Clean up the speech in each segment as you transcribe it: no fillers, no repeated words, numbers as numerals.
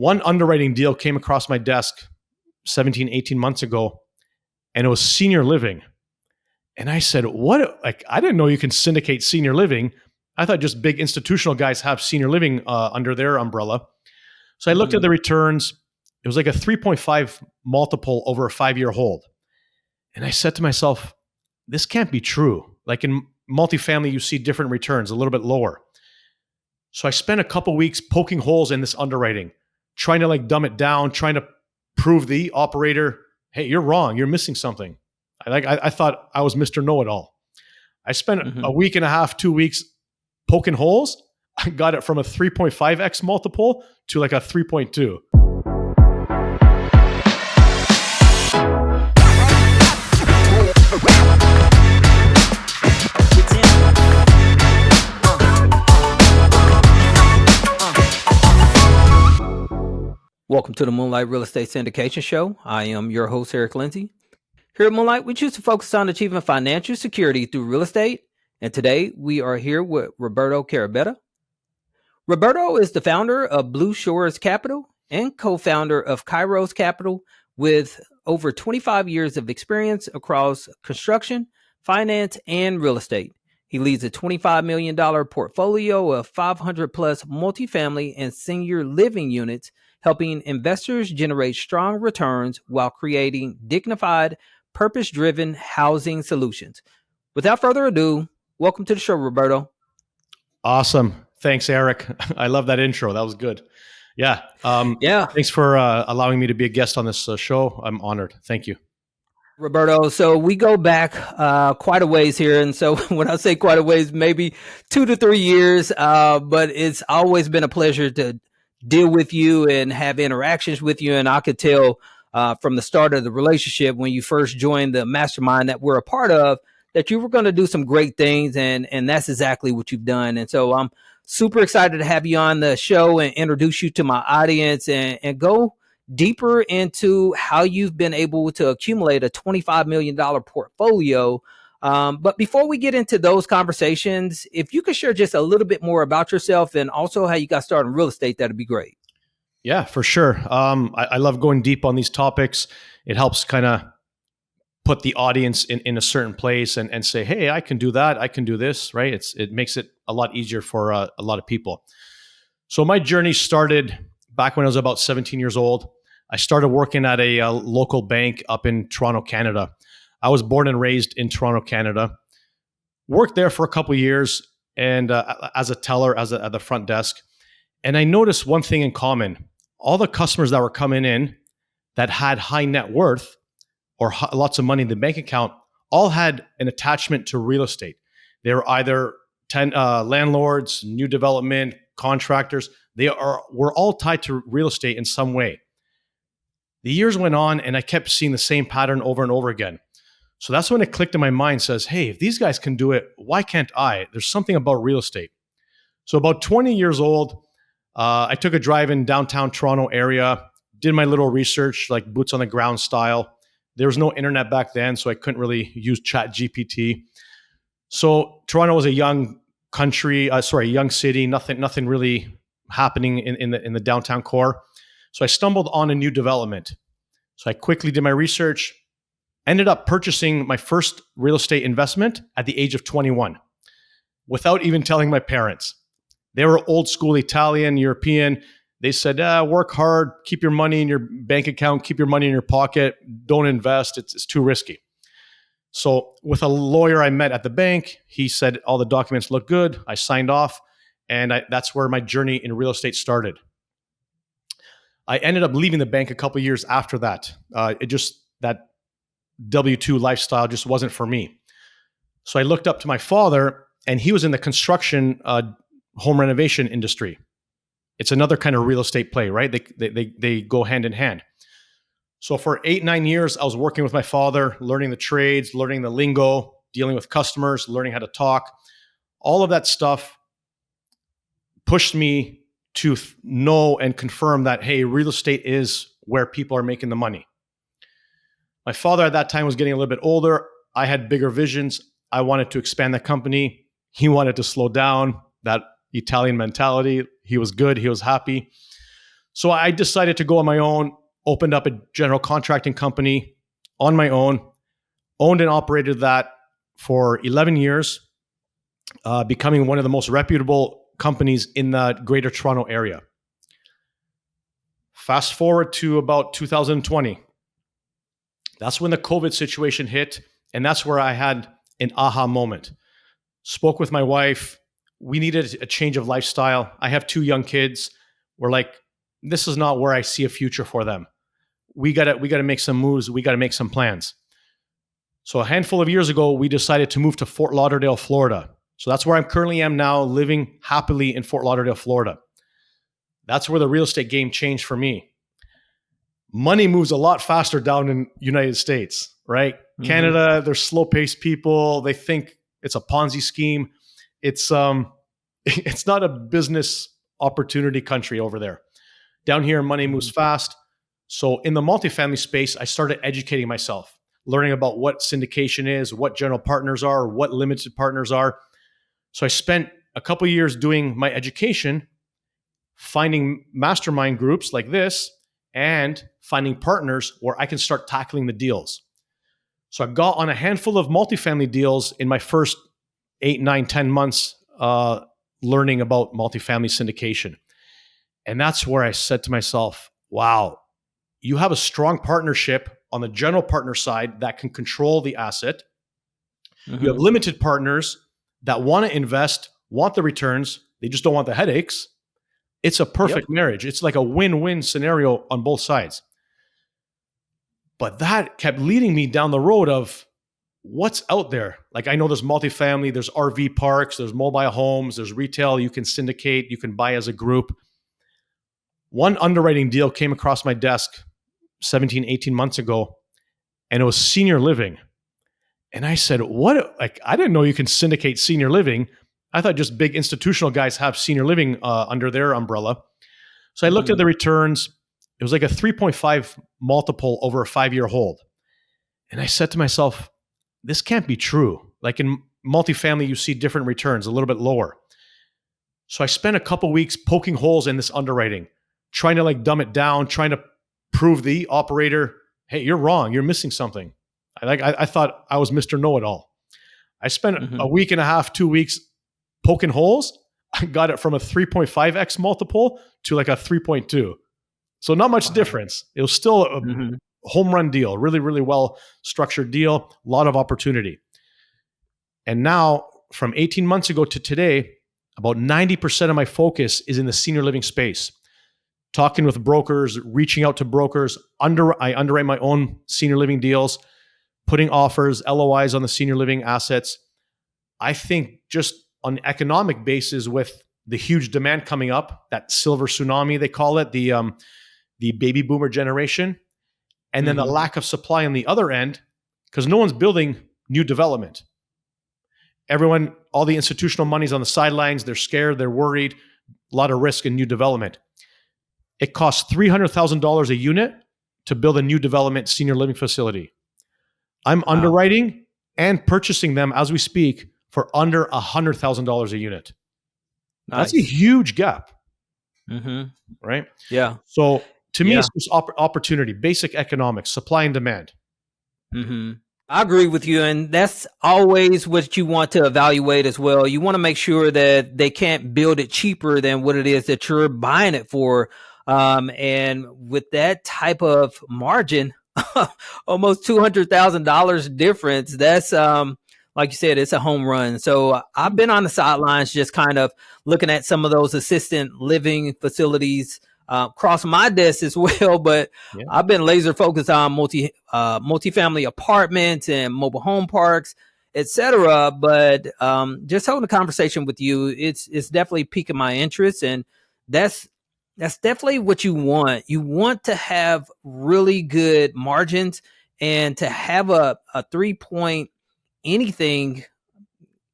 one underwriting deal came across my desk 17, 18 months ago, and it was senior living. And I said, what? Like, I didn't know you can syndicate senior living. I thought just big institutional guys have senior living under their umbrella. So I looked at the returns. It was like a 3.5 multiple over a 5-year hold. And I said to myself, this can't be true. Like in multifamily, you see different returns, a little bit lower. So I spent a couple weeks poking holes in this underwriting, trying to like dumb it down, trying to prove the operator, hey, you're wrong. You're missing something. I thought I was Mr. Know-It-All. I spent a week and a half, 2 weeks poking holes. I got it from a 3.5x multiple to like a 3.2. Welcome to the Moonlight Real Estate Syndication Show. I am your host, Eric Lindsay. Here at Moonlight, we choose to focus on achieving financial security through real estate. And today we are here with Roberto Carbetta. Roberto is the founder of Blue Shores Capital and co-founder of Kairos Capital with over 25 years of experience across construction, finance, and real estate. He leads a $25 million portfolio of 500 plus multifamily and senior living units, helping investors generate strong returns while creating dignified, purpose-driven housing solutions. Without further ado, welcome to the show, Roberto. Awesome. Thanks, Eric. I love that intro. That was good. Yeah. Thanks for allowing me to be a guest on this show. I'm honored. Thank you. Roberto, so we go back quite a ways here. And so when I say quite a ways, maybe 2 to 3 years, but it's always been a pleasure to deal with you and have interactions with you. And I could tell from the start of the relationship when you first joined the mastermind that we're a part of, that you were going to do some great things. And that's exactly what you've done. And so I'm super excited to have you on the show and introduce you to my audience and go deeper into how you've been able to accumulate a $25 million portfolio. But before we get into those conversations, if you could share just a little bit more about yourself and also how you got started in real estate, that'd be great. Yeah, for sure. I love going deep on these topics. It helps kind of put the audience in a certain place and say, hey, I can do that. I can do this, right? It makes it a lot easier for a lot of people. So my journey started back when I was about 17 years old. I started working at a local bank up in Toronto, Canada. I was born and raised in Toronto, Canada. Worked there for a couple of years and as a teller, at the front desk. And I noticed one thing in common. All the customers that were coming in that had high net worth or lots of money in the bank account all had an attachment to real estate. They were either landlords, new development, contractors. Were all tied to real estate in some way. The years went on and I kept seeing the same pattern over and over again. So that's when it clicked in my mind, says, hey, if these guys can do it, why can't I? There's something about real estate. So about 20 years old, I took a drive in downtown Toronto area, did my little research, like boots on the ground style. There was no internet back then, so I couldn't really use ChatGPT. So Toronto was a young young city, nothing really happening in the downtown core. So I stumbled on a new development. So I quickly did my research, ended up purchasing my first real estate investment at the age of 21 without even telling my parents. They were old school Italian, European. They said, work hard, keep your money in your bank account, keep your money in your pocket, don't invest, it's too risky. So with a lawyer I met at the bank, he said all the documents look good. I signed off, and that's where my journey in real estate started. I ended up leaving the bank a couple of years after that. That W-2 lifestyle just wasn't for me. So I looked up to my father, and he was in the construction home renovation industry. It's another kind of real estate play, right? They go hand in hand. So for 8-9 years, I was working with my father, learning the trades, learning the lingo, dealing with customers, learning how to talk. All of that stuff pushed me to know and confirm that, hey, real estate is where people are making the money. My father at that time was getting a little bit older. I had bigger visions. I wanted to expand the company. He wanted to slow down, that Italian mentality. He was good. He was happy. So I decided to go on my own, opened up a general contracting company on my own, owned and operated that for 11 years, becoming one of the most reputable companies in the Greater Toronto area. Fast forward to about 2020. That's when the COVID situation hit, and that's where I had an aha moment. Spoke with my wife. We needed a change of lifestyle. I have 2 young kids. We're like, this is not where I see a future for them. We gotta make some moves. We gotta make some plans. So a handful of years ago, we decided to move to Fort Lauderdale, Florida. So that's where I currently am now, living happily in Fort Lauderdale, Florida. That's where the real estate game changed for me. Money moves a lot faster down in United States, right? Mm-hmm. Canada, they're slow-paced people. They think it's a Ponzi scheme. It's not a business opportunity country over there. Down here, money moves fast. So in the multifamily space, I started educating myself, learning about what syndication is, what general partners are, what limited partners are. So I spent a couple of years doing my education, finding mastermind groups like this, and finding partners where I can start tackling the deals. So I got on a handful of multifamily deals in my first 8, 9, 10 months learning about multifamily syndication. And that's where I said to myself, wow, you have a strong partnership on the general partner side that can control the asset. Mm-hmm. You have limited partners that want to invest, want the returns. They just don't want the headaches. It's a perfect marriage. It's like a win-win scenario on both sides. But that kept leading me down the road of what's out there. Like I know there's multifamily, there's RV parks, there's mobile homes, there's retail. You can syndicate, you can buy as a group. One underwriting deal came across my desk 17, 18 months ago, and it was senior living. And I said, what? Like, I didn't know you can syndicate senior living. I thought just big institutional guys have senior living under their umbrella. So I looked at the returns. It was like a 3.5 multiple over a 5-year hold. And I said to myself, this can't be true. Like in multifamily, you see different returns, a little bit lower. So I spent a couple weeks poking holes in this underwriting, trying to like dumb it down, trying to prove the operator, hey, you're wrong. You're missing something. I thought I was Mr. Know-It-All. I spent a week and a half, 2 weeks poking holes. I got it from a 3.5x multiple to like a 3.2. So not much difference. It was still a home run deal, really, really well structured deal, a lot of opportunity. And now from 18 months ago to today, about 90% of my focus is in the senior living space. Talking with brokers, reaching out to brokers. I underwrite my own senior living deals, putting offers, LOIs on the senior living assets. I think just on an economic basis with the huge demand coming up, that silver tsunami, they call it, the baby boomer generation, and then the lack of supply on the other end, because no one's building new development. Everyone, all the institutional money's on the sidelines. They're scared. They're worried. A lot of risk in new development. It costs $300,000 a unit to build a new development senior living facility. I'm underwriting and purchasing them as we speak for under $100,000 a unit. Nice. That's a huge gap. Right? Yeah. So to me, it's just opportunity, basic economics, supply and demand. I agree with you. And that's always what you want to evaluate as well. You want to make sure that they can't build it cheaper than what it is that you're buying it for. And with that type of margin, almost $200,000 difference, that's, like you said, it's a home run. So I've been on the sidelines just kind of looking at some of those assisted living facilities cross my desk as well, but I've been laser focused on multifamily apartments and mobile home parks, etc. But just holding a conversation with you, it's definitely piquing my interest, and that's definitely what you want. You want to have really good margins and to have a 3 anything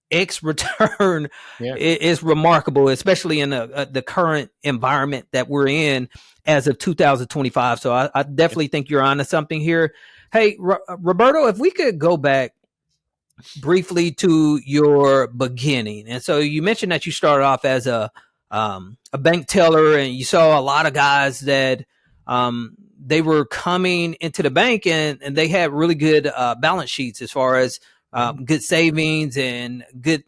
X return is remarkable, especially in the current environment that we're in as of 2025. So I definitely think you're onto something here. Hey, Roberto, if we could go back briefly to your beginning. And so you mentioned that you started off as a a bank teller, and you saw a lot of guys that they were coming into the bank and they had really good balance sheets as far as good savings and good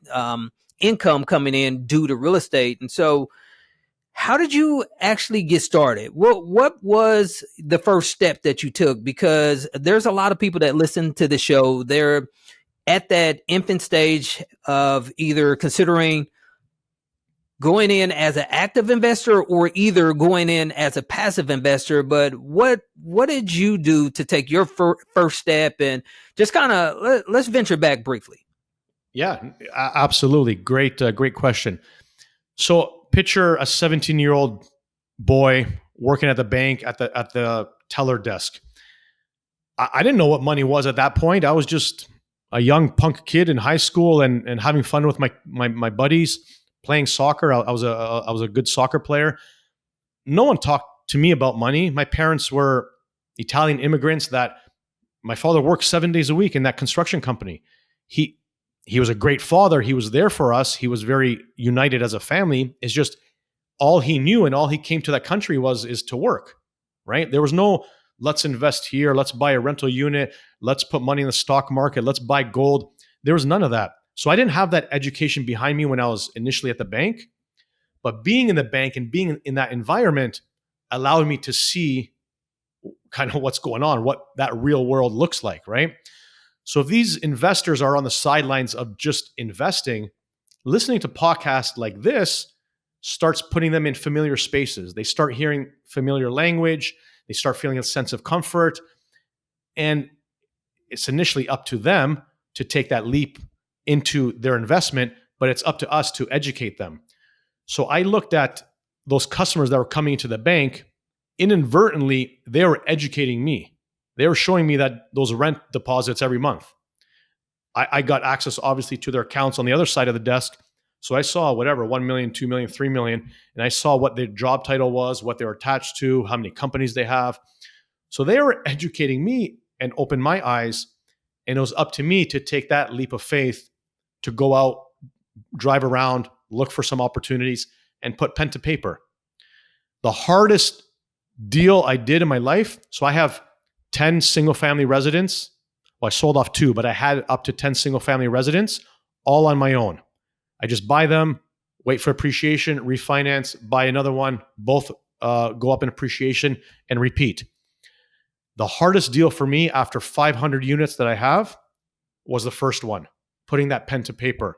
income coming in due to real estate. And so, how did you actually get started? What was the first step that you took? Because there's a lot of people that listen to the show. They're at that infant stage of either considering going in as an active investor or either going in as a passive investor. But what did you do to take your first step? And just kind of let's venture back briefly. Yeah, absolutely. Great question. So picture a 17-year-old boy working at the bank at the teller desk. I didn't know what money was at that point. I was just a young punk kid in high school and having fun with my buddies playing soccer. I was a good soccer player. No one talked to me about money. My parents were Italian immigrants that my father worked 7 days a week in that construction company. He was a great father. He was there for us. He was very united as a family. It's just all he knew and all he came to that country is to work, right? There was no let's invest here, let's buy a rental unit, let's put money in the stock market, let's buy gold. There was none of that. So I didn't have that education behind me when I was initially at the bank. But being in the bank and being in that environment allowed me to see kind of what's going on, what that real world looks like, right? So if these investors are on the sidelines of just investing, listening to podcasts like this starts putting them in familiar spaces. They start hearing familiar language. They start feeling a sense of comfort. And it's initially up to them to take that leap into their investment, but it's up to us to educate them. So I looked at those customers that were coming into the bank. Inadvertently, they were educating me. They were showing me that those rent deposits every month. I got access, obviously, to their accounts on the other side of the desk. So I saw whatever, 1 million, 2 million, 3 million, and I saw what their job title was, what they were attached to, how many companies they have. So they were educating me and opened my eyes, and it was up to me to take that leap of faith to go out, drive around, look for some opportunities, and put pen to paper. The hardest deal I did in my life, so I have 10 single-family residents. Well, I sold off 2, but I had up to 10 single-family residents, all on my own. I just buy them, wait for appreciation, refinance, buy another one, both go up in appreciation, and repeat. The hardest deal for me after 500 units that I have was the first one, putting that pen to paper.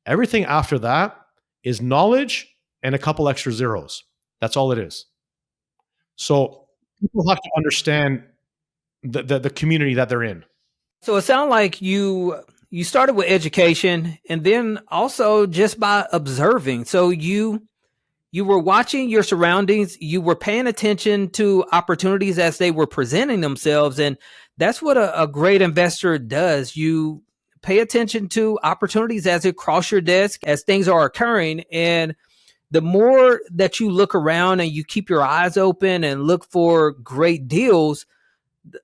Everything after that is knowledge and a couple extra zeros. That's all it is. So people have to understand the community that they're in. So it sounds like you started with education and then also just by observing. So you were watching your surroundings, you were paying attention to opportunities as they were presenting themselves. And that's what a great investor does. You pay attention to opportunities as it cross your desk, as things are occurring. And the more that you look around and you keep your eyes open and look for great deals,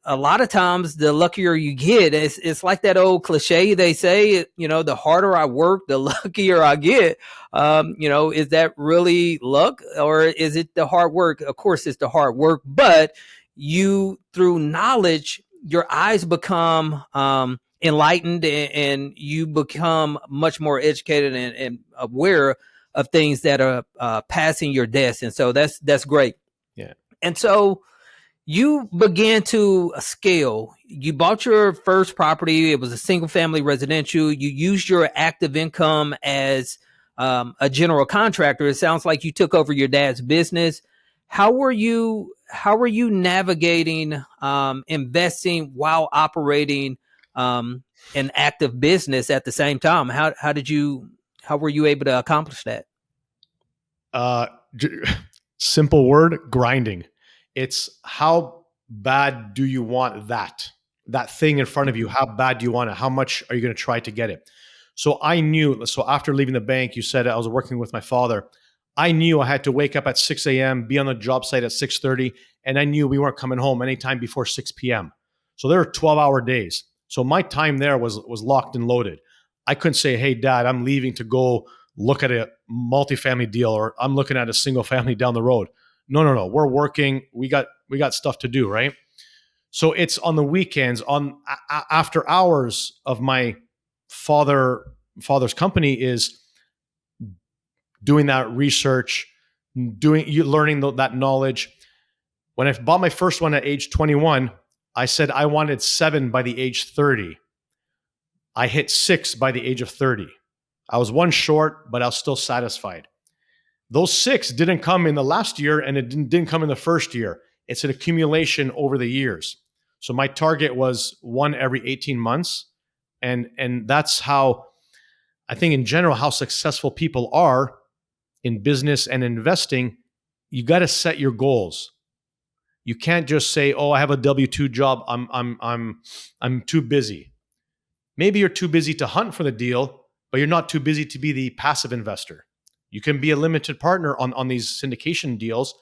a lot of times the luckier you get. It's like that old cliche they say, the harder I work, the luckier I get. Is that really luck or is it the hard work? Of course it's the hard work, but you, through knowledge, your eyes become enlightened and you become much more educated and aware of things that are passing your desk. And so that's great. Yeah. And so you began to scale. You bought your first property. It was a single family residential. You used your active income as a general contractor. It sounds like you took over your dad's business. How were you navigating investing while operating an active business at the same time? How were you able to accomplish that? Simple word, grinding. It's how bad do you want that thing in front of you? How bad do you want it? How much are you going to try to get it? So I knew, so after leaving the bank, you said I was working with my father. I knew I had to wake up at 6 a.m., be on the job site at 6:30, and I knew we weren't coming home anytime before 6 p.m. So there were 12-hour days. So my time there was locked and loaded. I couldn't say, hey, Dad, I'm leaving to go look at a multifamily deal, or I'm looking at a single family down the road. No. We're working. We got stuff to do, right? So it's on the weekends, on after hours of my father's company, is doing that research, learning that knowledge. When I bought my first one at age 21, I said I wanted 7 by the age 30. I hit 6 by the age of 30. I was one short, but I was still satisfied. Those 6 didn't come in the last year, and it didn't come in the first year. It's an accumulation over the years. So my target was 1 every 18 months. And that's how I think in general how successful people are in business and investing. You got to set your goals. You can't just say, "Oh, I have a W-2 job. I'm too busy." Maybe you're too busy to hunt for the deal, but you're not too busy to be the passive investor. You can be a limited partner on these syndication deals.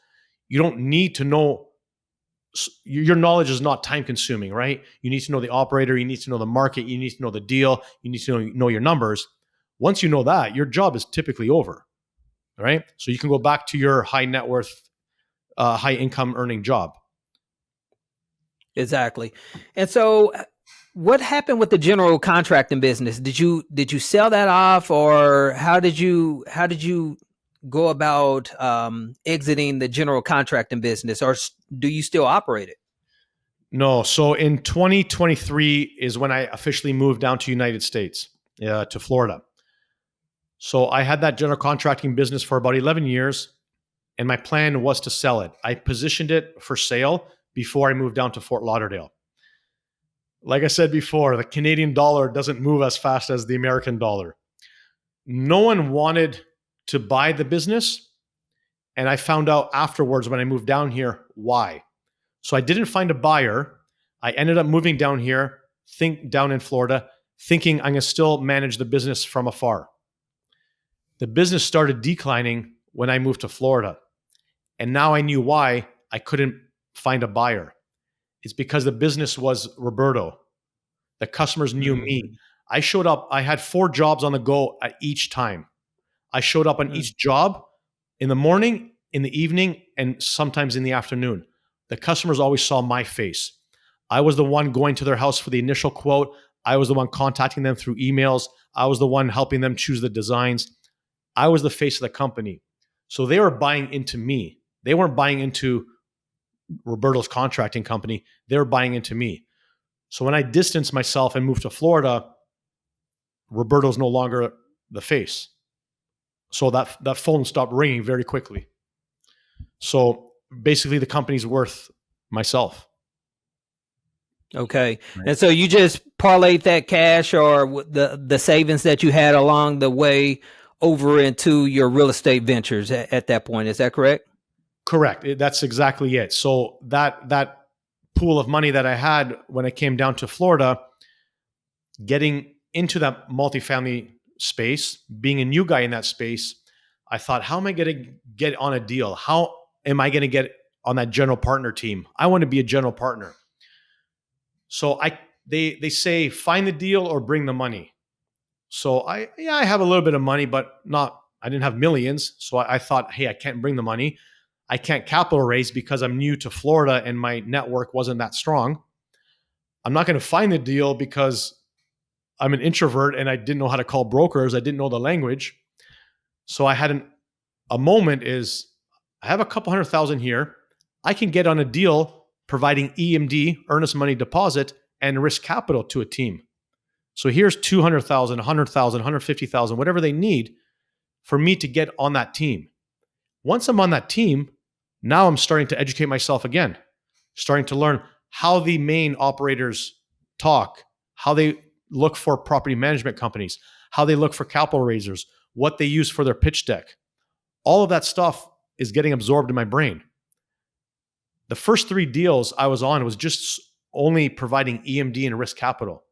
You don't need to know. Your knowledge is not time consuming, right? You need to know the operator. You need to know the market. You need to know the deal. You need to know your numbers. Once you know that, your job is typically over, right? So you can go back to your high net worth, high income earning job. Exactly. And so what happened with the general contracting business? Did you sell that off, or how did you go about exiting the general contracting business, or do you still operate it? No. So in 2023 is when I officially moved down to United States, to Florida. So I had that general contracting business for about 11 years, and my plan was to sell it. I positioned it for sale before I moved down to Fort Lauderdale. Like I said before, the Canadian dollar doesn't move as fast as the American dollar. No one wanted to buy the business, and I found out afterwards when I moved down here why. So I didn't find a buyer. I ended up moving down here, down in Florida, thinking I'm going to still manage the business from afar. The business started declining when I moved to Florida. And now I knew why I couldn't find a buyer. It's because the business was Roberto. The customers knew me. I showed up. I had 4 jobs on the go at each time. I showed up on each job in the morning, in the evening, and sometimes in the afternoon. The customers always saw my face. I was the one going to their house for the initial quote. I was the one contacting them through emails. I was the one helping them choose the designs. I was the face of the company. So they were buying into me. They weren't buying into Roberto's contracting company. They were buying into me. So when I distanced myself and moved to Florida, Roberto's no longer the face. So that phone stopped ringing very quickly. So basically the company's worth myself. Okay. Right. And so you just parlayed that cash or the savings that you had along the way over into your real estate ventures at that point. Is that correct? Correct. That's exactly it. So that pool of money that I had when I came down to Florida, getting into that multifamily space, being a new guy in that space, I thought, how am I going to get on a deal? How am I going to get on that general partner team? I want to be a general partner. So they say, find the deal or bring the money. So I have a little bit of money, but I didn't have millions. So I thought, hey, I can't bring the money. I can't capital raise because I'm new to Florida and my network wasn't that strong. I'm not going to find the deal because I'm an introvert and I didn't know how to call brokers. I didn't know the language. So I had a moment is I have a couple $100,000 here. I can get on a deal providing EMD, earnest money deposit, and risk capital to a team. So here's $200,000, $100,000, $150,000, whatever they need for me to get on that team. Once I'm on that team, now I'm starting to educate myself again, starting to learn how the main operators talk, how they look for property management companies, how they look for capital raisers, what they use for their pitch deck. All of that stuff is getting absorbed in my brain. The first 3 deals I was on was just only providing EMD and risk capital.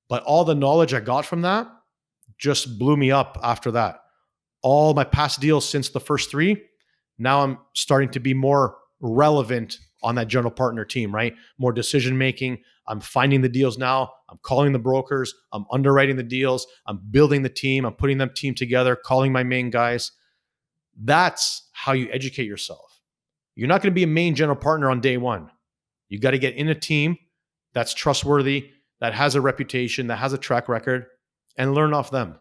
But all the knowledge I got from that just blew me up after that. All my past deals since the first 3, now I'm starting to be more relevant on that general partner team, right? More decision making. I'm finding the deals now. I'm calling the brokers. I'm underwriting the deals. I'm building the team. I'm putting them team together, calling my main guys. That's how you educate yourself. You're not going to be a main general partner on day one. You got to get in a team that's trustworthy, that has a reputation, that has a track record, and learn off them.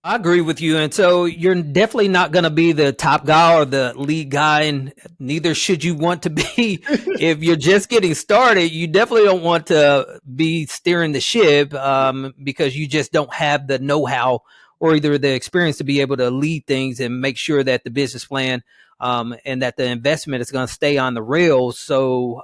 I agree with you. And so you're definitely not going to be the top guy or the lead guy, and neither should you want to be. If you're just getting started, you definitely don't want to be steering the ship because you just don't have the know-how or either the experience to be able to lead things and make sure that the business plan and that the investment is going to stay on the rails. So,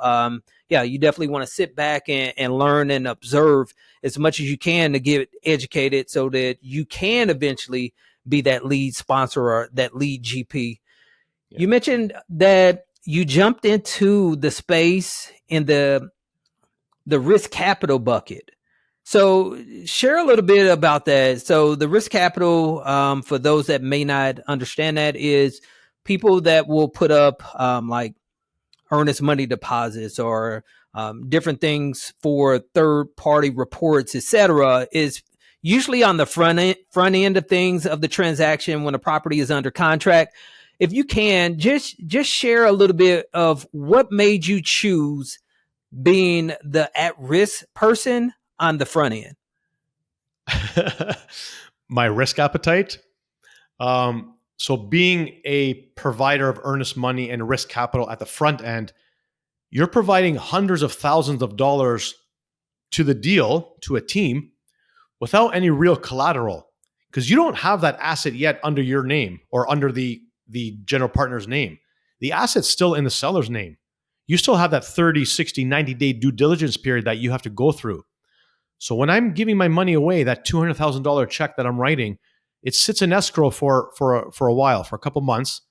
yeah, you definitely want to sit back and learn and observe as much as you can to get educated so that you can eventually be that lead sponsor or that lead GP. Yeah. You mentioned that you jumped into the space in the risk capital bucket. So share a little bit about that. So the risk capital, for those that may not understand that, is people that will put up like earnest money deposits or different things for third-party reports, etc., is usually on the front end of things of the transaction when a property is under contract. If you can, just share a little bit of what made you choose being the at-risk person on the front end. My risk appetite. So being a provider of earnest money and risk capital at the front end, you're providing hundreds of thousands of dollars to the deal, to a team, without any real collateral, because you don't have that asset yet under your name or under the general partner's name. The asset's still in the seller's name. You still have that 30, 60, 90-day due diligence period that you have to go through. So when I'm giving my money away, that $200,000 check that I'm writing, it sits in escrow for a while, for a couple months.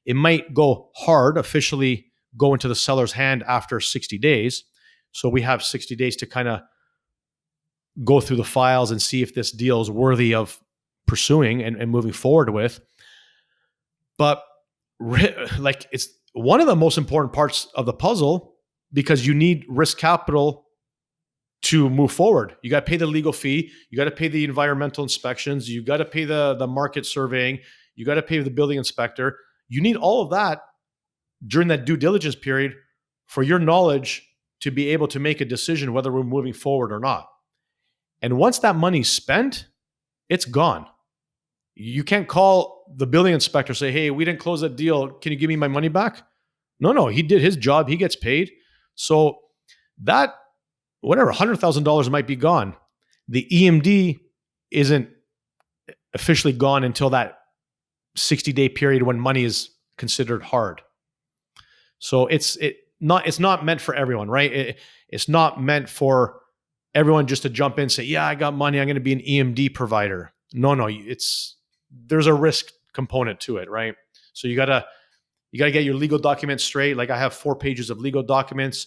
It might go hard, officially go into the seller's hand after 60 days. So we have 60 days to kind of go through the files and see if this deal is worthy of pursuing and moving forward with. But like, it's one of the most important parts of the puzzle, because you need risk capital to move forward. You got to pay the legal fee. You got to pay the environmental inspections. You got to pay the market surveying. You got to pay the building inspector. You need all of that during that due diligence period for your knowledge to be able to make a decision whether we're moving forward or not. And once that money's spent, it's gone. You can't call the building inspector, say, hey, we didn't close that deal. Can you give me my money back? No, he did his job. He gets paid. So that, whatever, $100,000 might be gone. The EMD isn't officially gone until that 60-day period when money is considered hard. So it's not meant for everyone, right? It's not meant for everyone just to jump in and say, yeah, I got money, I'm going to be an EMD provider. No, there's a risk component to it, right? So you gotta get your legal documents straight. Like I have 4 pages of legal documents.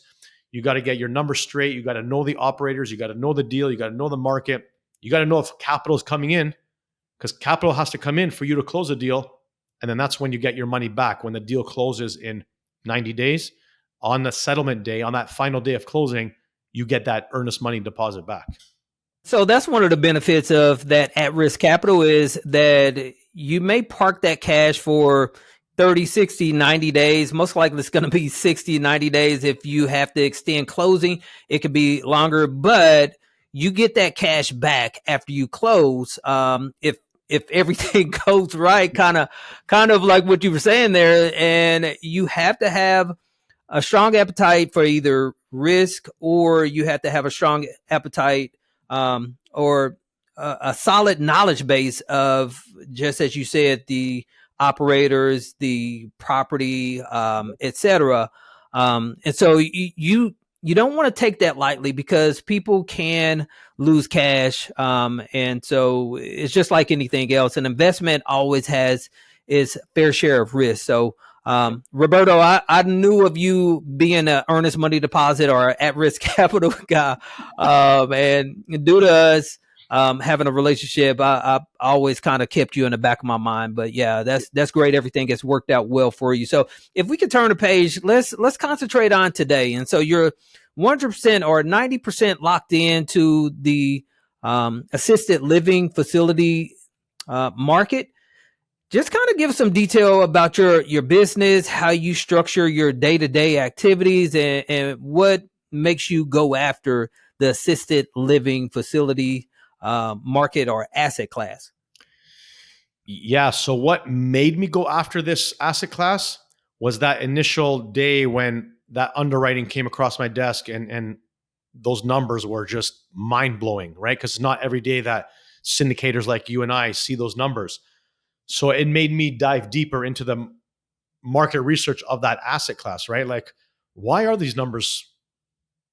You got to get your numbers straight. You got to know the operators. You got to know the deal. You got to know the market. You got to know if capital is coming in, because capital has to come in for you to close a deal. And then that's when you get your money back. When the deal closes in 90 days, on the settlement day, on that final day of closing, you get that earnest money deposit back. So that's one of the benefits of that at-risk capital, is that you may park that cash for 30, 60, 90 days. Most likely it's going to be 60, 90 days. If you have to extend closing, it could be longer, but you get that cash back after you close. If everything goes right, kind of like what you were saying there, and you have to have a strong appetite for either risk, or you have to have a strong appetite or a solid knowledge base of, just as you said, the operators, the property, etc. And so you don't want to take that lightly, because people can lose cash. And so it's just like anything else. An investment always has its fair share of risk. So Roberto, I knew of you being an earnest money deposit or at-risk capital guy. And due to us having a relationship, I always kind of kept you in the back of my mind. But yeah, that's great. Everything has worked out well for you. So if we could turn the page, let's concentrate on today. And so you're 100% or 90% locked into the assisted living facility market. Just kind of give some detail about your business, how you structure your day-to-day activities, and what makes you go after the assisted living facility market or asset class. Yeah. So what made me go after this asset class was that initial day when that underwriting came across my desk, and those numbers were just mind blowing, right? Because it's not every day that syndicators like you and I see those numbers. So it made me dive deeper into the market research of that asset class, right? Like, why are these numbers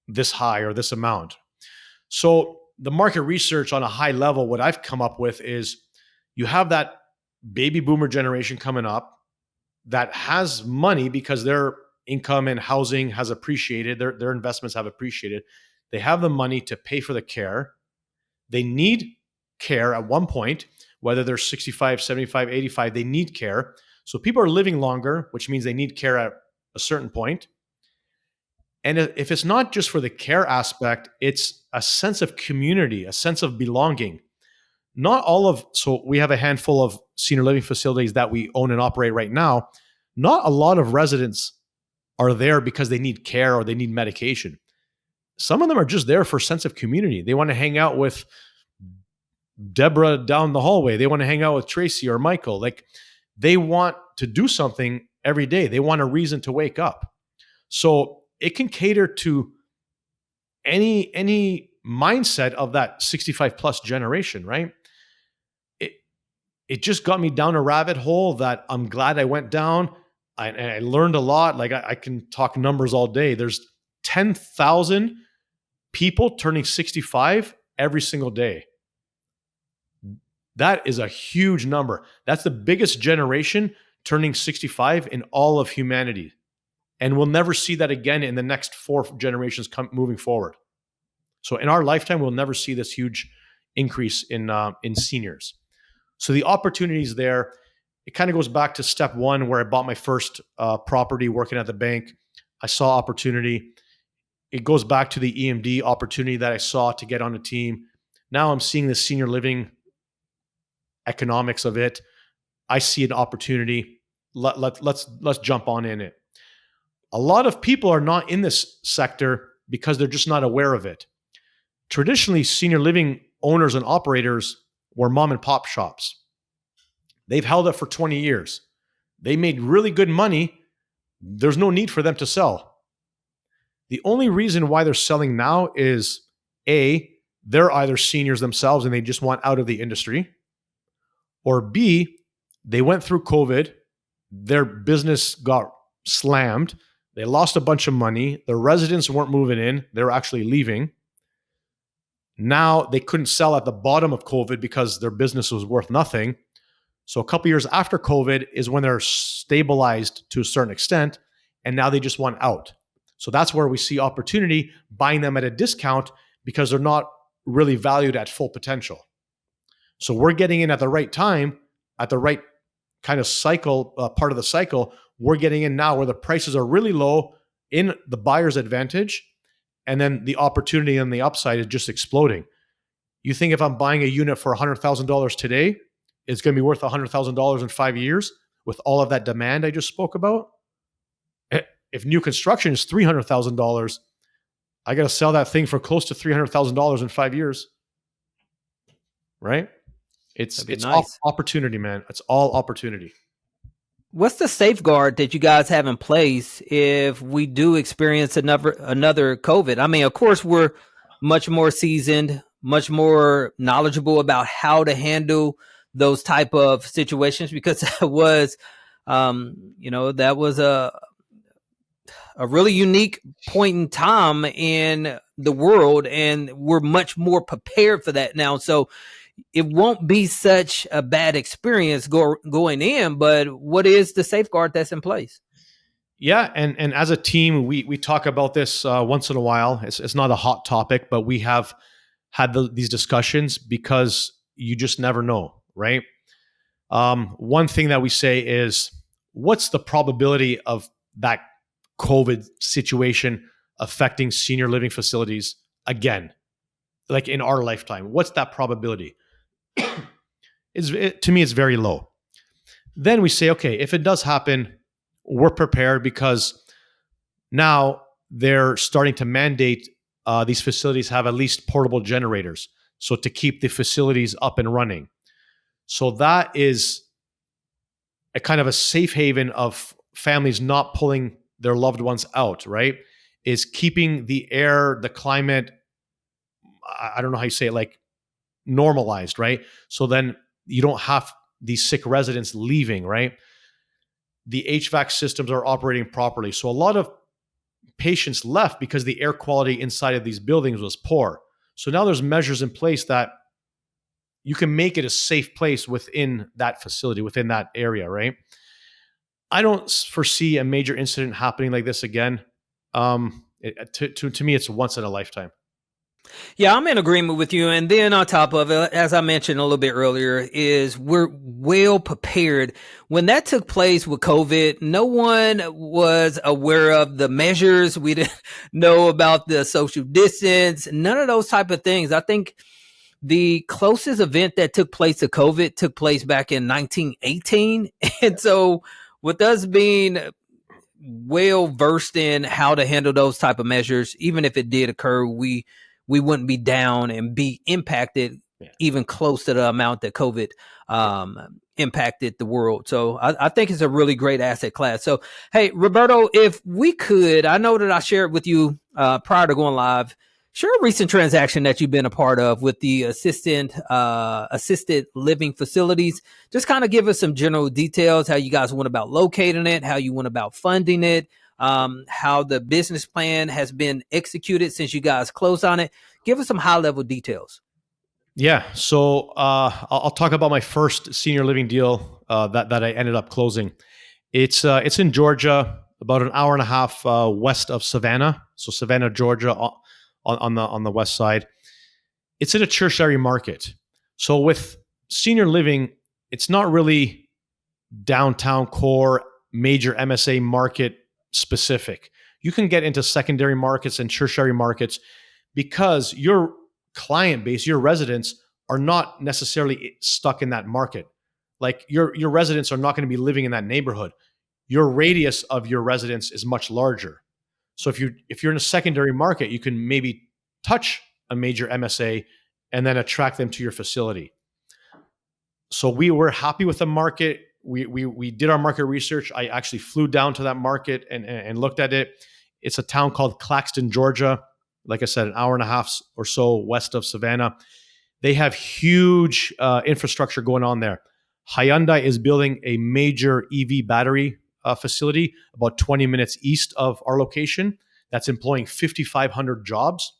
this high or this amount? So the market research on a high level, what I've come up with is you have that baby boomer generation coming up that has money because their income and housing has appreciated, their investments have appreciated. They have the money to pay for the care. They need care at one point, whether they're 65, 75, 85, they need care. So people are living longer, which means they need care at a certain point. And if it's not just for the care aspect, it's a sense of community, a sense of belonging. So we have a handful of senior living facilities that we own and operate right now. Not a lot of residents are there because they need care or they need medication. Some of them are just there for a sense of community. They want to hang out with Deborah down the hallway. They want to hang out with Tracy or Michael. Like, they want to do something every day. They want a reason to wake up. So it can cater to any mindset of that 65 plus generation, right? It just got me down a rabbit hole that I'm glad I went down. I learned a lot. Like, I can talk numbers all day. There's 10,000 people turning 65 every single day. That is a huge number. That's the biggest generation turning 65 in all of humanity. And we'll never see that again in the next 4 generations moving forward. So in our lifetime, we'll never see this huge increase in seniors. So the opportunities there, it kind of goes back to step one where I bought my first property working at the bank. I saw opportunity. It goes back to the EMD opportunity that I saw to get on a team. Now I'm seeing the senior living economics of it. I see an opportunity. Let's jump on in it. A lot of people are not in this sector because they're just not aware of it. Traditionally, senior living owners and operators were mom and pop shops. They've held it for 20 years. They made really good money. There's no need for them to sell. The only reason why they're selling now is A, they're either seniors themselves and they just want out of the industry, or B, they went through COVID, their business got slammed, they lost a bunch of money, the residents weren't moving in, they were actually leaving. Now they couldn't sell at the bottom of COVID because their business was worth nothing. So a couple years after COVID is when they're stabilized to a certain extent, and now they just want out. So that's where we see opportunity buying them at a discount because they're not really valued at full potential. So we're getting in at the right time, at the right kind of cycle, part of the cycle. We're getting in now where the prices are really low in the buyer's advantage, and then the opportunity on the upside is just exploding. You think if I'm buying a unit for $100,000 today, it's going to be worth $100,000 in 5 years with all of that demand I just spoke about? If new construction is $300,000, I got to sell that thing for close to $300,000 in 5 years, right? It's nice. Opportunity, man. It's all opportunity. What's the safeguard that you guys have in place if we do experience another COVID? I mean, of course, we're much more seasoned, much more knowledgeable about how to handle those type of situations, because that was, that was a really unique point in time in the world, and we're much more prepared for that now. So it won't be such a bad experience going in, but what is the safeguard that's in place? Yeah, and as a team, we talk about this once in a while. It's not a hot topic, but we have had these discussions because you just never know, right? One thing that we say is, what's the probability of that COVID situation affecting senior living facilities again, like in our lifetime? What's that probability? To me, it's very low. Then we say, okay, if it does happen, we're prepared because now they're starting to mandate these facilities have at least portable generators. So to keep the facilities up and running. So that is a kind of a safe haven of families not pulling their loved ones out, right? Is keeping the air, the climate, I don't know how you say it, like normalized, right? So then you don't have these sick residents leaving, right? The HVAC systems are operating properly. So a lot of patients left because the air quality inside of these buildings was poor. So now there's measures in place that you can make it a safe place within that facility, within that area, right? I don't foresee a major incident happening like this again. To me, it's once in a lifetime. Yeah, I'm in agreement with you. And then on top of it, as I mentioned a little bit earlier, is we're well prepared. When that took place with COVID, no one was aware of the measures. We didn't know about the social distance, none of those type of things. I think the closest event that took place to COVID took place back in 1918. And so with us being well versed in how to handle those type of measures, even if it did occur, we wouldn't be down and be impacted even close to the amount that COVID impacted the world. So I think it's a really great asset class. So, hey, Roberto, if we could, I know that I shared with you prior to going live, share a recent transaction that you've been a part of with the assisted living facilities. Just kind of give us some general details, how you guys went about locating it, how you went about funding it, how the business plan has been executed since you guys closed on it. Give us some high level details. Yeah. So I'll talk about my first senior living deal that I ended up closing. It's in Georgia, about an hour and a half west of Savannah. So Savannah, Georgia, on the west side. It's in a tertiary market. So with senior living, it's not really downtown core major MSA market specific. You can get into secondary markets and tertiary markets because your client base, your residents are not necessarily stuck in that market. Like your residents are not going to be living in that neighborhood. Your radius of your residence is much larger. So if you're in a secondary market, you can maybe touch a major MSA and then attract them to your facility. So we were happy with the market. We did our market research. I actually flew down to that market and looked at it. It's a town called Claxton, Georgia. Like I said, an hour and a half or so west of Savannah. They have huge infrastructure going on there. Hyundai is building a major EV battery facility about 20 minutes east of our location that's employing 5,500 jobs.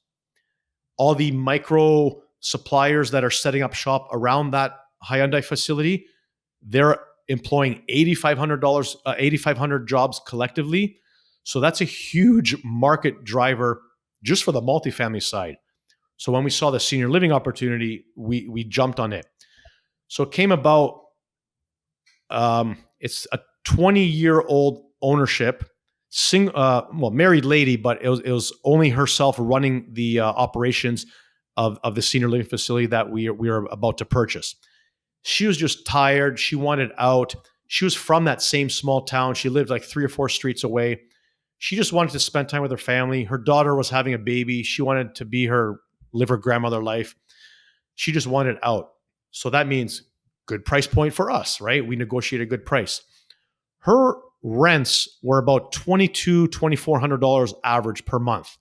All the micro suppliers that are setting up shop around that Hyundai facility, they're employing $8,500 jobs collectively. So that's a huge market driver just for the multifamily side. So when we saw the senior living opportunity, we jumped on it. So it came about. It's a 20-year-old ownership, married lady, but it was only herself running the operations of the senior living facility that we are about to purchase. She was just tired. She wanted out. She was from that same small town. She lived like 3 or 4 streets away. She just wanted to spend time with her family. Her daughter was having a baby. She wanted to live her grandmother life. She just wanted out. So that means good price point for us, right? We negotiated a good price. Her rents were about $2,200, $2,400 average per month,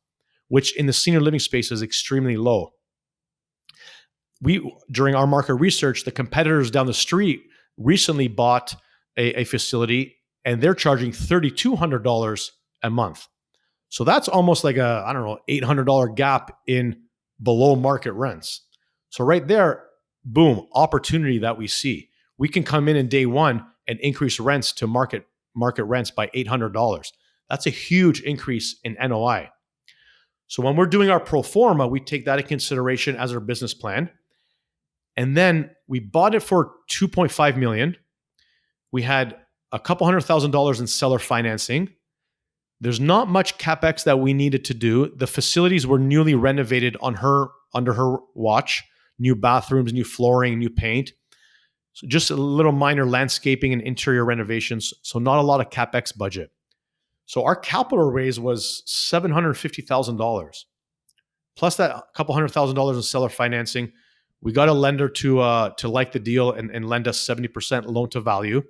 which in the senior living space is extremely low. During our market research, the competitors down the street recently bought a facility and they're charging $3,200 a month. So that's almost like a, I don't know, $800 gap in below market rents. So right there, boom, opportunity that we see. We can come in day one and increase rents to market rents by $800. That's a huge increase in NOI. So when we're doing our pro forma, we take that in consideration as our business plan. And then we bought it for $2.5 million. We had a couple $100,000 in seller financing. There's not much capex that we needed to do. The facilities were newly renovated under her watch. New bathrooms, new flooring, new paint. So just a little minor landscaping and interior renovations. So not a lot of capex budget. So our capital raise was $750,000, plus that couple $100,000 in seller financing. We got a lender to like the deal and lend us 70% loan to value.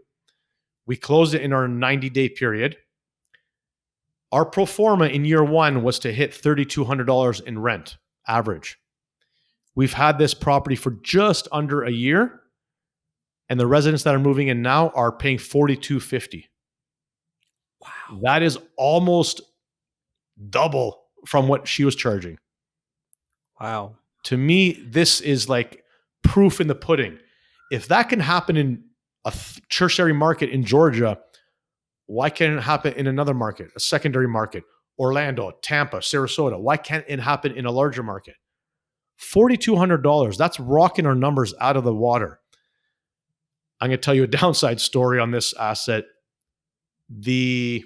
We closed it in our 90-day period. Our pro forma in year one was to hit $3,200 in rent average. We've had this property for just under a year, and the residents that are moving in now are paying $4,250. Wow. That is almost double from what she was charging. Wow. To me, this is like proof in the pudding. If that can happen in a tertiary market in Georgia, why can't it happen in another market, a secondary market, Orlando, Tampa, Sarasota? Why can't it happen in a larger market? $4,200, that's rocking our numbers out of the water. I'm going to tell you a downside story on this asset. The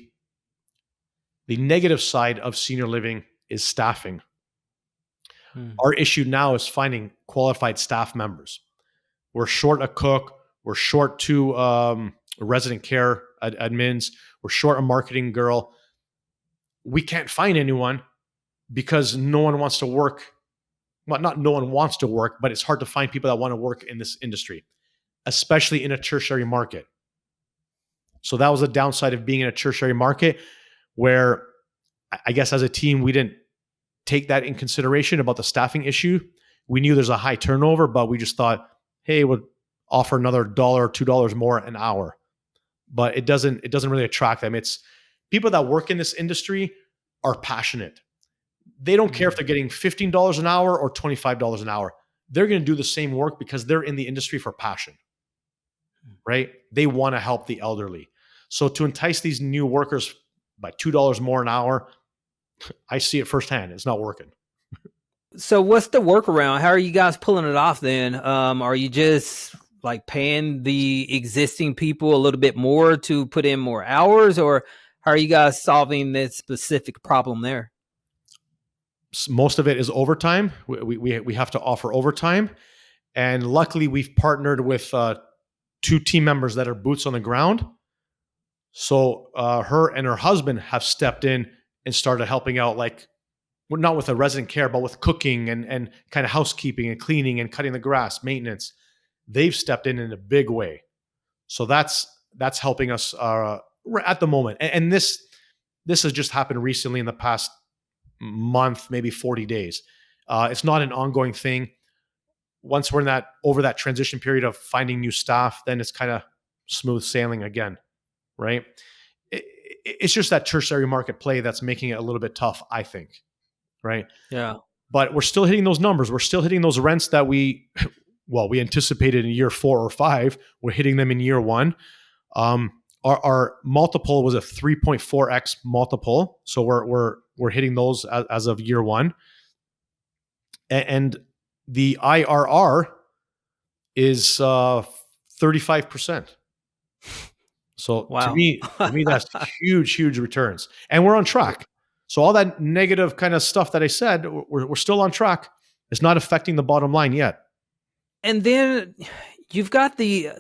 negative side of senior living is staffing. Our issue now is finding qualified staff members. We're short a cook. We're short two resident care admins. We're short a marketing girl. We can't find anyone because no one wants to work. Well, not no one wants to work, but it's hard to find people that want to work in this industry, especially in a tertiary market. So that was a downside of being in a tertiary market where I guess as a team, we didn't take that in consideration about the staffing issue. We knew there's a high turnover, but we just thought, hey, we'll offer another $1 or $2 more an hour. But it doesn't really attract them. It's people that work in this industry are passionate. They don't care if they're getting $15 an hour or $25 an hour. They're going to do the same work because they're in the industry for passion, right? They want to help the elderly. So to entice these new workers by $2 more an hour, I see it firsthand. It's not working. So what's the workaround? How are you guys pulling it off then? Are you just like paying the existing people a little bit more to put in more hours, or how are you guys solving this specific problem there? Most of it is overtime. We have to offer overtime. And luckily we've partnered with two team members that are boots on the ground. So her and her husband have stepped in and started helping out, like, not with a resident care, but with cooking and kind of housekeeping and cleaning and cutting the grass, maintenance. They've stepped in a big way. So that's helping us at the moment. And this has just happened recently in the past month, maybe 40 days. It's not an ongoing thing. Once we're in over that transition period of finding new staff, then it's kind of smooth sailing again, right? It's just that tertiary market play that's making it a little bit tough, I think, right? Yeah. But we're still hitting those numbers. We're still hitting those rents that we anticipated in year 4 or 5. We're hitting them in year 1. Our multiple was a 3.4x multiple, so we're hitting those as of year 1, and the IRR is 35%. So wow. to me, that's huge returns, and we're on track. So all that negative kind of stuff that I said, we're still on track. It's not affecting the bottom line yet. And then you've got the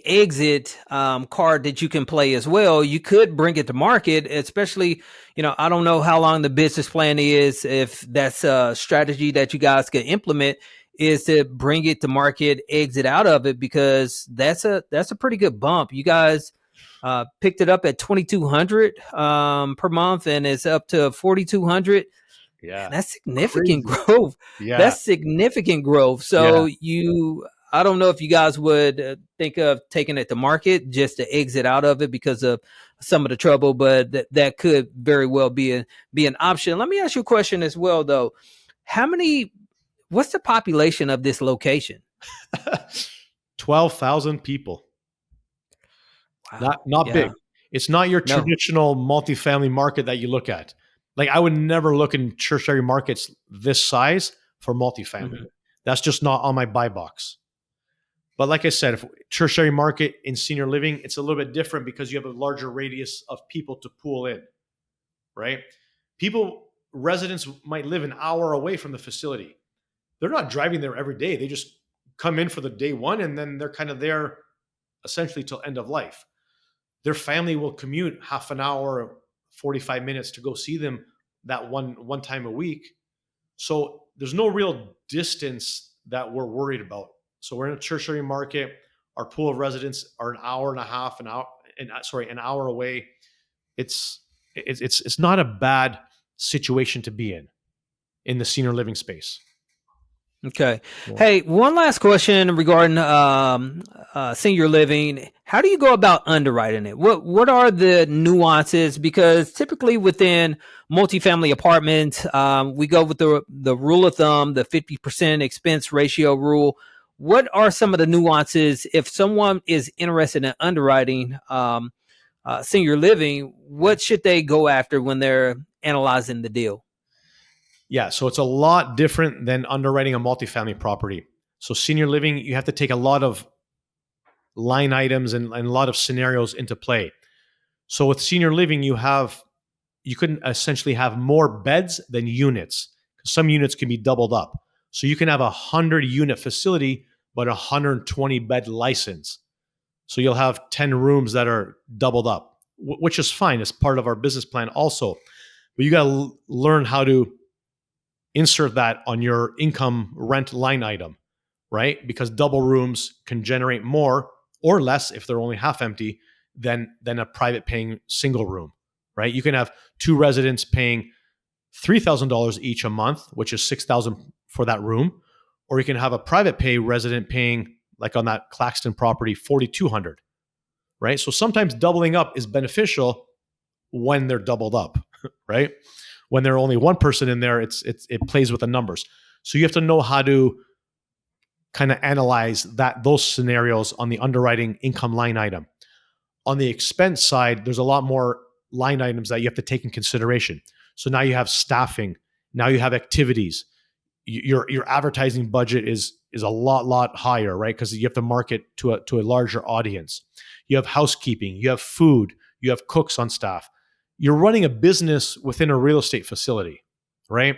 exit card that you can play as well. You could bring it to market, especially, I don't know how long the business plan is, if that's a strategy that you guys could implement, is to bring it to market, exit out of it, because that's a pretty good bump. You guys picked it up at $2,200 per month, and it's up to $4,200. Yeah, man, that's significant growth. Yeah, that's significant growth. So I don't know if you guys would think of taking it to market just to exit out of it because of some of the trouble, but that could very well be an option. Let me ask you a question as well, though. What's the population of this location? 12,000 people. Wow. Not big. It's not your traditional multifamily market that you look at. Like, I would never look in tertiary markets this size for multifamily. Mm-hmm. That's just not on my buy box. But like I said, if tertiary market in senior living, it's a little bit different because you have a larger radius of people to pool in, right? Residents might live an hour away from the facility. They're not driving there every day. They just come in for the day one and then they're kind of there essentially till end of life. Their family will commute half an hour, 45 minutes to go see them that one time a week. So there's no real distance that we're worried about. So we're in a tertiary market. Our pool of residents are an hour and a half, an hour away. It's not a bad situation to be in the senior living space. Okay. Yeah. Hey, one last question regarding senior living. How do you go about underwriting it? What are the nuances? Because typically within multifamily apartments, we go with the rule of thumb, the 50% expense ratio rule. What are some of the nuances if someone is interested in underwriting senior living? What should they go after when they're analyzing the deal? Yeah, so it's a lot different than underwriting a multifamily property. So senior living, you have to take a lot of line items and a lot of scenarios into play. So with senior living, you can essentially have more beds than units. Some units can be doubled up. So you can have 100-unit facility, but 120 bed license. So you'll have 10 rooms that are doubled up, which is fine. It's part of our business plan also. But you got to learn how to insert that on your income rent line item, right? Because double rooms can generate more or less if they're only half empty than a private paying single room, right? You can have two residents paying $3,000 each a month, which is $6,000 for that room, or you can have a private pay resident paying, like on that Claxton property, $4,200, right? So sometimes doubling up is beneficial when they're doubled up, right? When there are only one person in there, it plays with the numbers. So you have to know how to kind of analyze those scenarios on the underwriting income line item. On the expense side, there's a lot more line items that you have to take in consideration. So now you have staffing, now you have activities. Your advertising budget is a lot higher, right? Because you have to market to a larger audience. You have housekeeping, you have food, you have cooks on staff. You're running a business within a real estate facility, right?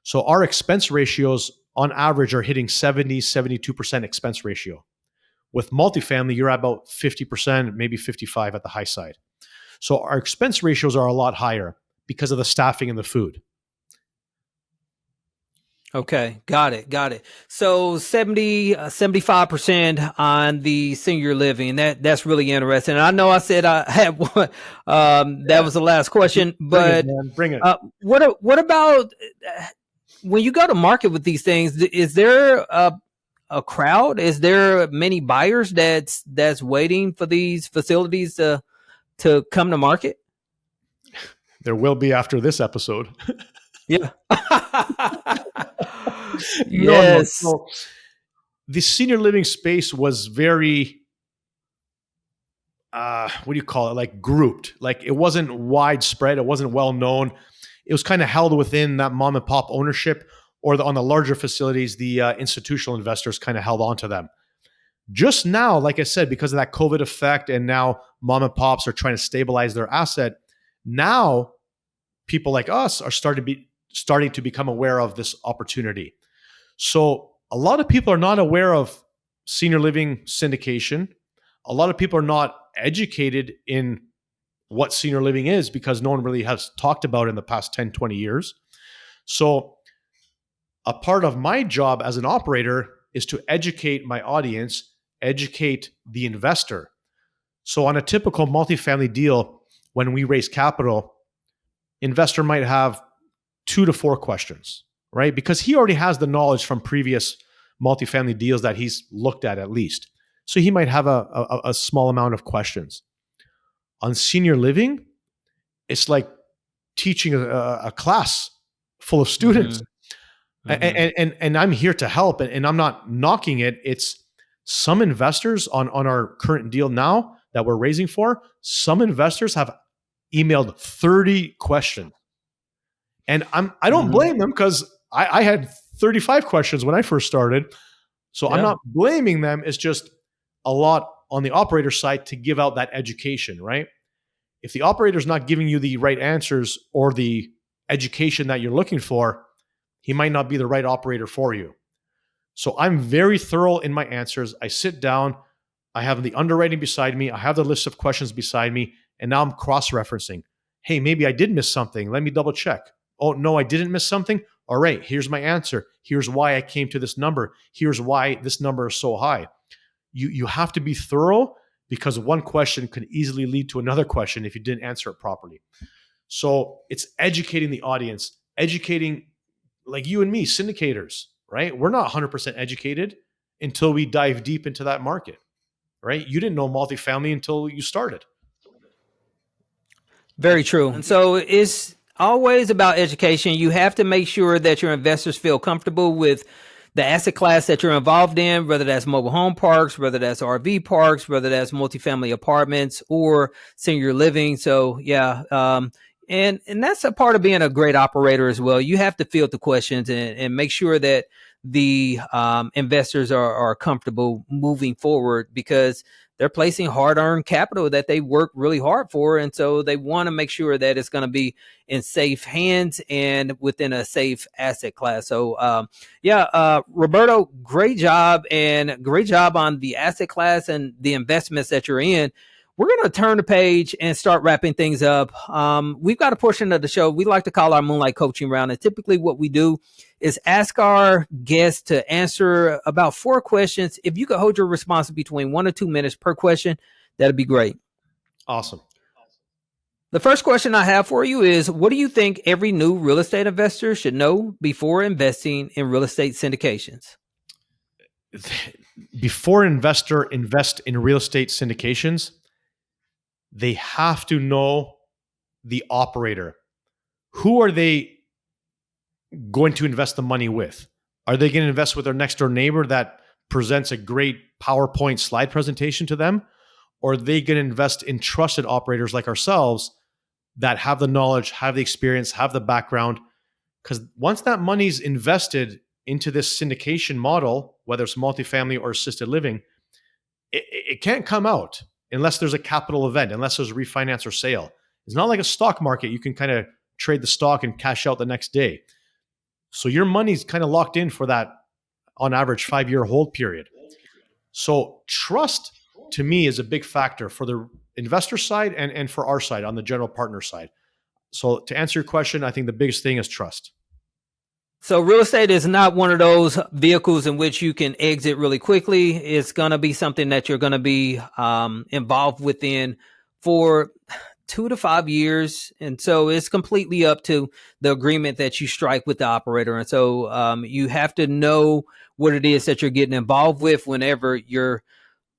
So our expense ratios on average are hitting 72% expense ratio. With multifamily, you're at about 50%, maybe 55 at the high side. So our expense ratios are a lot higher because of the staffing and the food. Okay, got it. So 75% on the senior living. That's really interesting. And I know I said I had one. That was the last question, but Bring it. What about when you go to market with these things? Is there a crowd? Is there many buyers that's waiting for these facilities to come to market? There will be after this episode. Yeah. Yes. Yes. No. The senior living space was very, what do you call it? Like grouped. Like it wasn't widespread. It wasn't well known. It was kind of held within that mom and pop ownership, or on the larger facilities, the institutional investors kind of held on to them. Just now, like I said, because of that COVID effect, and now mom and pops are trying to stabilize their asset. Now, people like us are starting to become aware of this opportunity. So a lot of people are not aware of senior living syndication. A lot of people are not educated in what senior living is because no one really has talked about it in the past 10, 20 years. So a part of my job as an operator is to educate my audience, educate the investor. So on a typical multifamily deal, when we raise capital, investor might have 2 to 4 questions, right? Because he already has the knowledge from previous multifamily deals that he's looked at least. So he might have a small amount of questions. On senior living, it's like teaching a class full of students. Mm-hmm. And I'm here to help, and I'm not knocking it. It's some investors on our current deal now that we're raising for, some investors have emailed 30 questions. And I don't blame them because I had 35 questions when I first started. So I'm not blaming them. It's just a lot on the operator side to give out that education, right? If the operator's not giving you the right answers or the education that you're looking for, he might not be the right operator for you. So I'm very thorough in my answers. I sit down, I have the underwriting beside me, I have the list of questions beside me, and now I'm cross-referencing. Hey, maybe I did miss something. Let me double check. Oh, no, I didn't miss something. All right, here's my answer. Here's why I came to this number. Here's why this number is so high. You have to be thorough, because one question could easily lead to another question if you didn't answer it properly. So it's educating the audience, educating like you and me, syndicators, right? We're not 100% educated until we dive deep into that market, right? You didn't know multifamily until you started. Very true. And so it's always about education. You have to make sure that your investors feel comfortable with the asset class that you're involved in, whether that's mobile home parks, whether that's RV parks, whether that's multifamily apartments or senior living. So yeah, and that's a part of being a great operator as well. You have to field the questions and make sure that the investors are comfortable moving forward, because they're placing hard-earned capital that they work really hard for, and so they want to make sure that it's going to be in safe hands and within a safe asset class. So, Roberto, great job, and great job on the asset class and the investments that you're in. We're going to turn the page and start wrapping things up. We've got a portion of the show we like to call our Moonlight Coaching Round, and typically what we do is ask our guests to answer about 4 questions. If you could hold your response between 1 or 2 minutes per question, that'd be great. Awesome. The first question I have for you is, what do you think every new real estate investor should know before investing in real estate syndications? Before investor invest in real estate syndications, they have to know the operator. Who are they going to invest the money with? Are they going to invest with their next door neighbor that presents a great PowerPoint slide presentation to them? Or are they going to invest in trusted operators like ourselves that have the knowledge, have the experience, have the background? Because once that money's invested into this syndication model, whether it's multifamily or assisted living, it can't come out unless there's a capital event, unless there's a refinance or sale. It's not like a stock market. You can kind of trade the stock and cash out the next day. So your money's kind of locked in for that, on average, 5-year hold period. So trust, to me, is a big factor for the investor side and for our side on the general partner side. So to answer your question, I think the biggest thing is trust. So real estate is not one of those vehicles in which you can exit really quickly. It's going to be something that you're going to be involved within for 2 to 5 years. And so it's completely up to the agreement that you strike with the operator. And so you have to know what it is that you're getting involved with whenever you're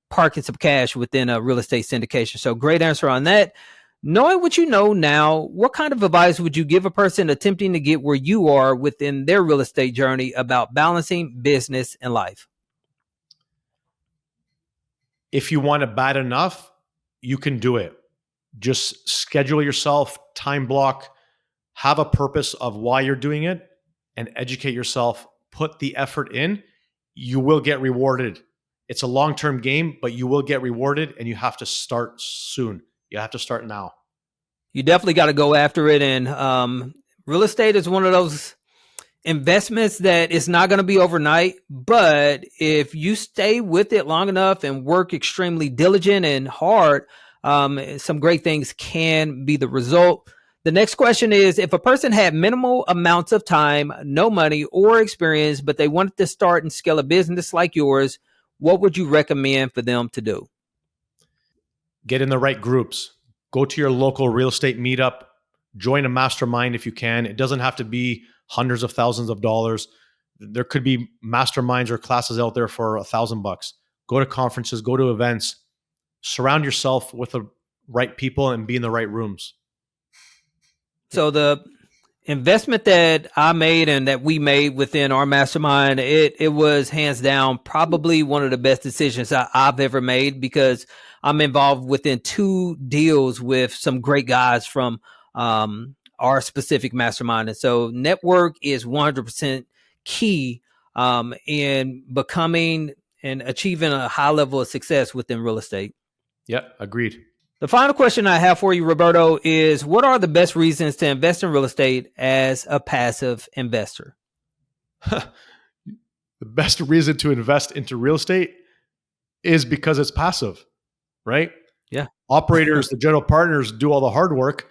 parking some cash within a real estate syndication. So great answer on that. Knowing what you know now, what kind of advice would you give a person attempting to get where you are within their real estate journey about balancing business and life? If you want it bad enough, you can do it. Just schedule yourself, time block, have a purpose of why you're doing it, and educate yourself. Put the effort in. You will get rewarded. It's a long-term game, but you will get rewarded, and you have to start soon. You have to start now. You definitely got to go after it. And real estate is one of those investments that it's not going to be overnight. But if you stay with it long enough and work extremely diligent and hard, some great things can be the result. The next question is, if a person had minimal amounts of time, no money or experience, but they wanted to start and scale a business like yours, what would you recommend for them to do? Get in the right groups. Go to your local real estate meetup. Join a mastermind if you can. It doesn't have to be hundreds of thousands of dollars. There could be masterminds or classes out there for $1,000. Go to conferences, go to events. Surround yourself with the right people and be in the right rooms. So the investment that I made and that we made within our mastermind, it was hands down probably one of the best decisions I've ever made, because I'm involved within 2 deals with some great guys from our specific mastermind. And so network is 100% key in becoming and achieving a high level of success within real estate. Yeah, agreed. The final question I have for you, Roberto, is what are the best reasons to invest in real estate as a passive investor? The best reason to invest into real estate is because it's passive, right? Yeah. Operators, the general partners do all the hard work.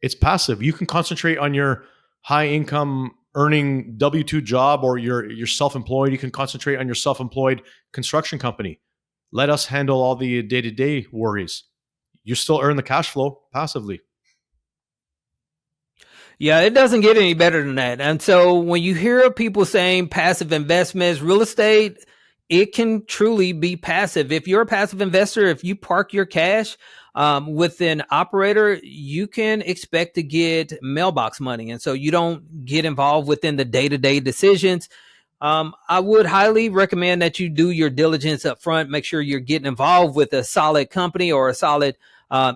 It's passive. You can concentrate on your high income earning W-2 job, or you're self-employed. You can concentrate on your self-employed construction company. Let us handle all the day-to-day worries. You still earn the cash flow passively. Yeah, it doesn't get any better than that. And so when you hear people saying passive investments, real estate, it can truly be passive. If you're a passive investor, if you park your cash with an operator, you can expect to get mailbox money. And so you don't get involved within the day-to-day decisions. I would highly recommend that you do your diligence up front. Make sure you're getting involved with a solid company or a solid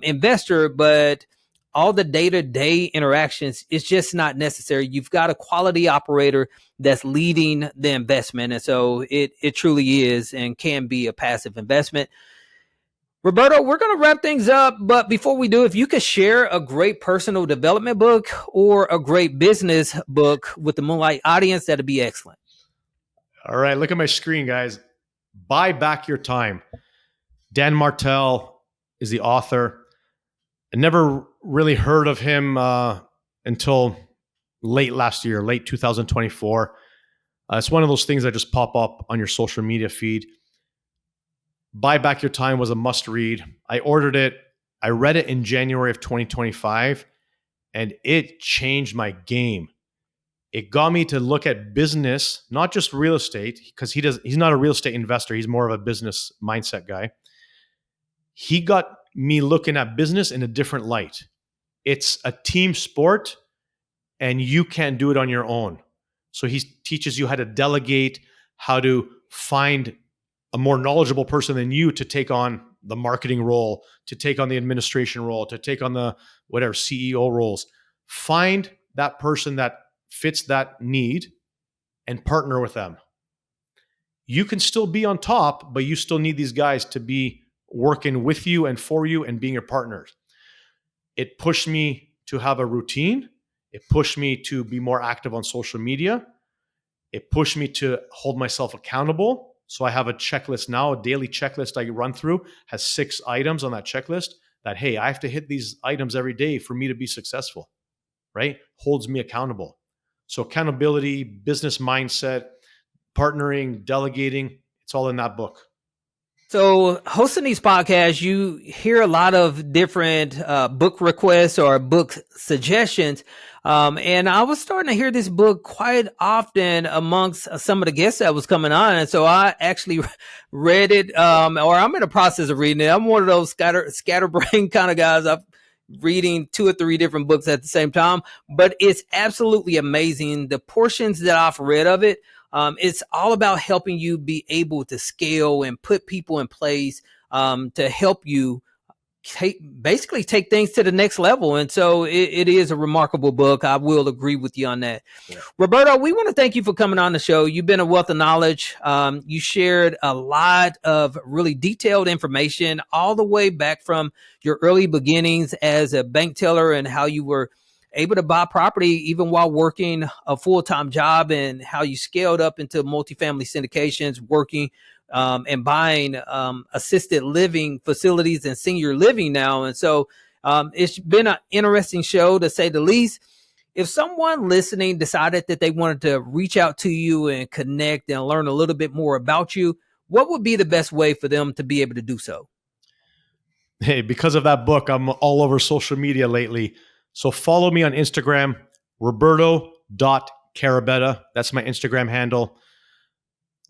investor, but all the day-to-day interactions, it's just not necessary. You've got a quality operator that's leading the investment. And so it truly is and can be a passive investment. Roberto, we're going to wrap things up. But before we do, if you could share a great personal development book or a great business book with the Moonlight audience, that'd be excellent. All right, look at my screen, guys. Buy Back Your Time. Dan Martell is the author. I never really heard of him until late last year, late 2024. It's one of those things that just pop up on your social media feed. Buy Back Your Time was a must read. I ordered it. I read it in January of 2025, and it changed my game. It got me to look at business, not just real estate, because he's not a real estate investor. He's more of a business mindset guy. He got me looking at business in a different light. It's a team sport, and you can't do it on your own. So he teaches you how to delegate, how to find a more knowledgeable person than you to take on the marketing role, to take on the administration role, to take on the whatever CEO roles. Find that person that fits that need and partner with them. You can still be on top, but you still need these guys to be working with you and for you and being your partners. It pushed me to have a routine. It pushed me to be more active on social media. It pushed me to hold myself accountable. So I have a checklist now, a daily checklist I run through, has 6 items on that checklist that, hey, I have to hit these items every day for me to be successful, right? Holds me accountable. So accountability, business mindset, partnering, delegating, it's all in that book. So hosting these podcasts, you hear a lot of different book requests or book suggestions. And I was starting to hear this book quite often amongst some of the guests that was coming on. And so I actually read it, or I'm in the process of reading it. I'm one of those scatterbrain kind of guys. I'm reading 2 or 3 different books at the same time, but it's absolutely amazing. The portions that I've read of it, it's all about helping you be able to scale and put people in place to help you basically take things to the next level. And so it is a remarkable book. I will agree with you on that. Yeah. Roberto, we want to thank you for coming on the show. You've been a wealth of knowledge. You shared a lot of really detailed information all the way back from your early beginnings as a bank teller and how you were able to buy property even while working a full-time job, and how you scaled up into multifamily syndications, working and buying assisted living facilities and senior living now. And so it's been an interesting show, to say the least. If someone listening decided that they wanted to reach out to you and connect and learn a little bit more about you, what would be the best way for them to be able to do so? Hey, because of that book, I'm all over social media lately. So follow me on Instagram, roberto.carbetta. That's my Instagram handle.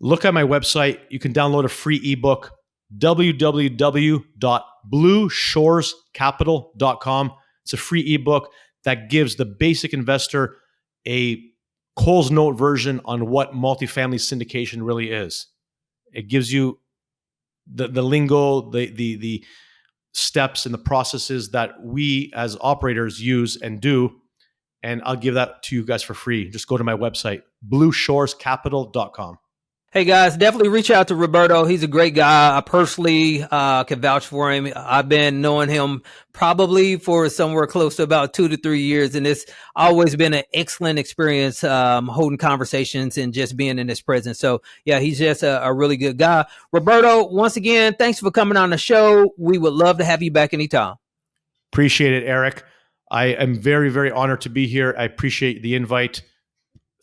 Look at my website. You can download a free ebook, www.blueshorescapital.com. It's a free ebook that gives the basic investor a Cole's Note version on what multifamily syndication really is. It gives you the lingo, the steps and the processes that we as operators use and do. And I'll give that to you guys for free. Just go to my website, blueshorescapital.com. Hey guys, definitely reach out to Roberto. He's a great guy. I personally can vouch for him. I've been knowing him probably for somewhere close to about 2 to 3 years, and it's always been an excellent experience holding conversations and just being in his presence. So yeah, he's just a really good guy. Roberto, once again, thanks for coming on the show. We would love to have you back anytime. Appreciate it, Eric. I am very, very honored to be here. I appreciate the invite.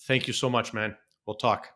Thank you so much, man. We'll talk.